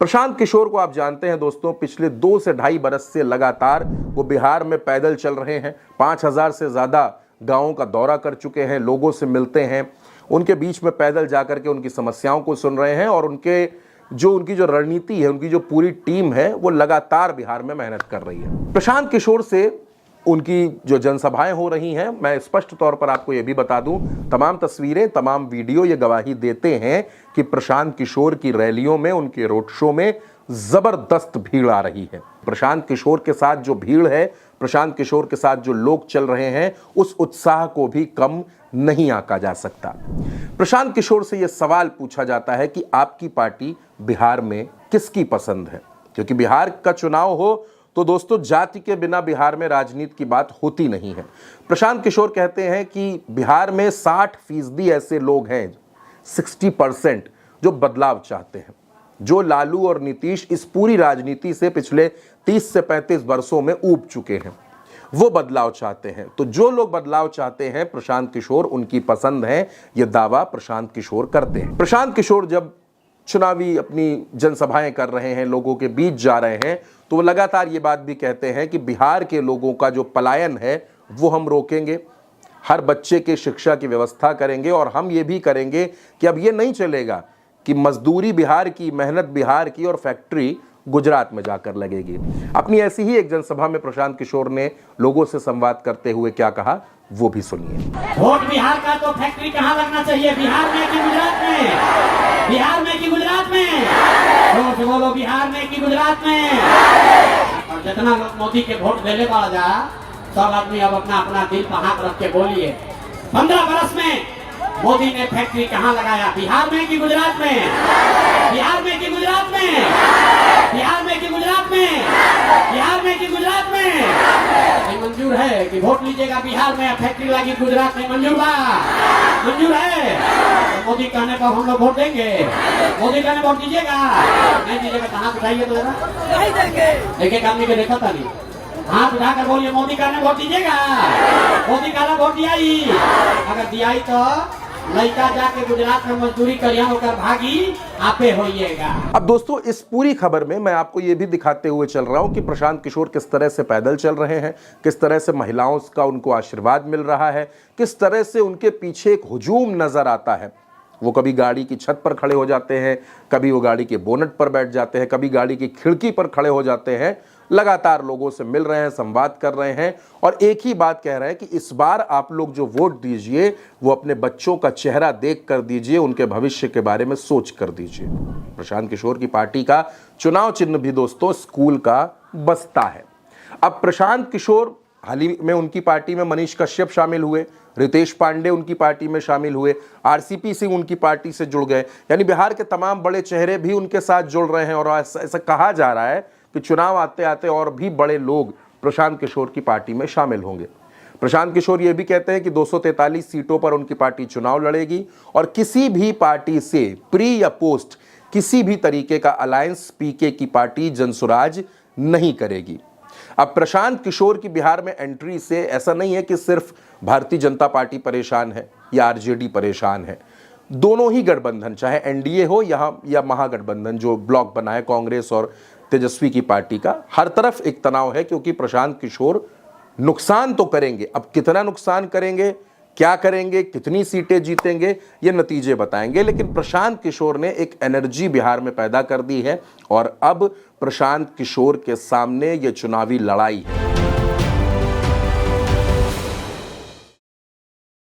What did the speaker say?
प्रशांत किशोर को आप जानते हैं दोस्तों, पिछले 2 से ढाई बरस से लगातार वो बिहार में पैदल चल रहे हैं। 5000 से ज़्यादा गांवों का दौरा कर चुके हैं, लोगों से मिलते हैं, उनके बीच में पैदल जाकर के उनकी समस्याओं को सुन रहे हैं और उनकी जो रणनीति है, उनकी जो पूरी टीम है, वो लगातार बिहार में मेहनत कर रही है। प्रशांत किशोर से उनकी जो जनसभाएं हो रही हैं, मैं स्पष्ट तौर पर आपको यह भी बता दूं, तमाम तस्वीरें, तमाम वीडियो ये गवाही देते हैं कि प्रशांत किशोर की रैलियों में, उनके रोड शो में जबरदस्त भीड़ आ रही है। प्रशांत किशोर के साथ जो भीड़ है, प्रशांत किशोर के साथ जो लोग चल रहे हैं, उस उत्साह को भी कम नहीं आंका जा सकता। प्रशांत किशोर से यह सवाल पूछा जाता है कि आपकी पार्टी बिहार में किसकी पसंद है, क्योंकि बिहार का चुनाव हो तो दोस्तों जाति के बिना बिहार में राजनीति की बात होती नहीं है। प्रशांत किशोर कहते हैं कि बिहार में 60% ऐसे लोग हैं, 60%, जो बदलाव चाहते हैं, जो लालू और नीतीश इस पूरी राजनीति से पिछले 30 से 35 वर्षों में ऊब चुके हैं, वो बदलाव चाहते हैं। तो जो लोग बदलाव चाहते हैं, प्रशांत किशोर उनकी पसंद है, यह दावा प्रशांत किशोर करते हैं। प्रशांत किशोर जब चुनावी अपनी जनसभाएं कर रहे हैं, लोगों के बीच जा रहे हैं, तो वो लगातार ये बात भी कहते हैं कि बिहार के लोगों का जो पलायन है वो हम रोकेंगे, हर बच्चे के शिक्षा की व्यवस्था करेंगे और हम ये भी करेंगे कि अब ये नहीं चलेगा कि मजदूरी बिहार की, मेहनत बिहार की और फैक्ट्री गुजरात में जाकर लगेगी। अपनी ऐसी ही एक जनसभा में प्रशांत किशोर ने लोगों से संवाद करते हुए क्या कहा, वो भी सुनिए। वोट बिहार का तो फैक्ट्री कहाँ लगना चाहिए, बिहार में कि गुजरात में? बिहार में कि गुजरात में? वोट बोलो, बिहार में कि गुजरात में? और जितना लोग मोदी के वोट देने वाला जा, सब आदमी अब अपना अपना दिल पर हाथ रख के बोलिए, 15 बरस में मोदी ने फैक्ट्री कहाँ लगाया, बिहार में कि गुजरात में? बिहार में कि गुजरात में? बिहार में कि गुजरात में? बिहार में कि गुजरात में? मंजूर है कि वोट लीजिएगा बिहार में, फैक्ट्री लगी गुजरात में, मंजूर बा? मंजूर है? तो मोदी कहने पर हम लोग वोट देंगे। मोदी कहने वोट दीजिएगा, नहीं दीजिएगा तो हाथ उठाइए तो जरा, नहीं देंगे। एक एक आदमी को देखा था नहीं, हाथ उठाकर बोलिए मोदी कहने वोट दीजिएगा। मोदी कहना वोट दिया ही, अगर दिया ही तो लड़का जाके गुजरात में मजदूरी करिया होकर भागी, आपे होइएगा। अब दोस्तों इस पूरी खबर में मैं आपको ये भी दिखाते हुए चल रहा हूं कि प्रशांत किशोर किस तरह से पैदल चल रहे हैं, किस तरह से महिलाओं का उनको आशीर्वाद मिल रहा है, किस तरह से उनके पीछे एक हुजूम नजर आता है। वो कभी गाड़ी की छत पर खड़े हो जाते हैं, कभी वो गाड़ी के बोनट पर बैठ जाते हैं, कभी गाड़ी की खिड़की पर खड़े हो जाते हैं, लगातार लोगों से मिल रहे हैं, संवाद कर रहे हैं और एक ही बात कह रहे हैं कि इस बार आप लोग जो वोट दीजिए वो अपने बच्चों का चेहरा देख कर दीजिए, उनके भविष्य के बारे में सोच कर दीजिए। प्रशांत किशोर की पार्टी का चुनाव चिन्ह भी दोस्तों स्कूल का बस्ता है। अब प्रशांत किशोर, हाल ही में उनकी पार्टी में मनीष कश्यप शामिल हुए, रितेश पांडे उनकी पार्टी में शामिल हुए, आरसीपी सिंह उनकी पार्टी से जुड़ गए, यानी बिहार के तमाम बड़े चेहरे भी उनके साथ जुड़ रहे हैं और ऐसा कहा जा रहा है कि चुनाव आते आते और भी बड़े लोग प्रशांत किशोर की पार्टी में शामिल होंगे। प्रशांत किशोर ये भी कहते हैं कि 243 सीटों पर उनकी पार्टी चुनाव लड़ेगी और किसी भी पार्टी से प्री या पोस्ट किसी भी तरीके का अलायंस पीके की पार्टी जनसुराज नहीं करेगी। अब प्रशांत किशोर की बिहार में एंट्री से ऐसा नहीं है कि सिर्फ भारतीय जनता पार्टी परेशान है या आरजेडी परेशान है। दोनों ही गठबंधन, चाहे एनडीए हो या महागठबंधन जो ब्लॉक बना है कांग्रेस और तेजस्वी की पार्टी का, हर तरफ एक तनाव है, क्योंकि प्रशांत किशोर नुकसान तो करेंगे। अब कितना नुकसान करेंगे, क्या करेंगे, कितनी सीटें जीतेंगे, ये नतीजे बताएंगे। लेकिन प्रशांत किशोर ने एक एनर्जी बिहार में पैदा कर दी है और अब प्रशांत किशोर के सामने ये चुनावी लड़ाई है।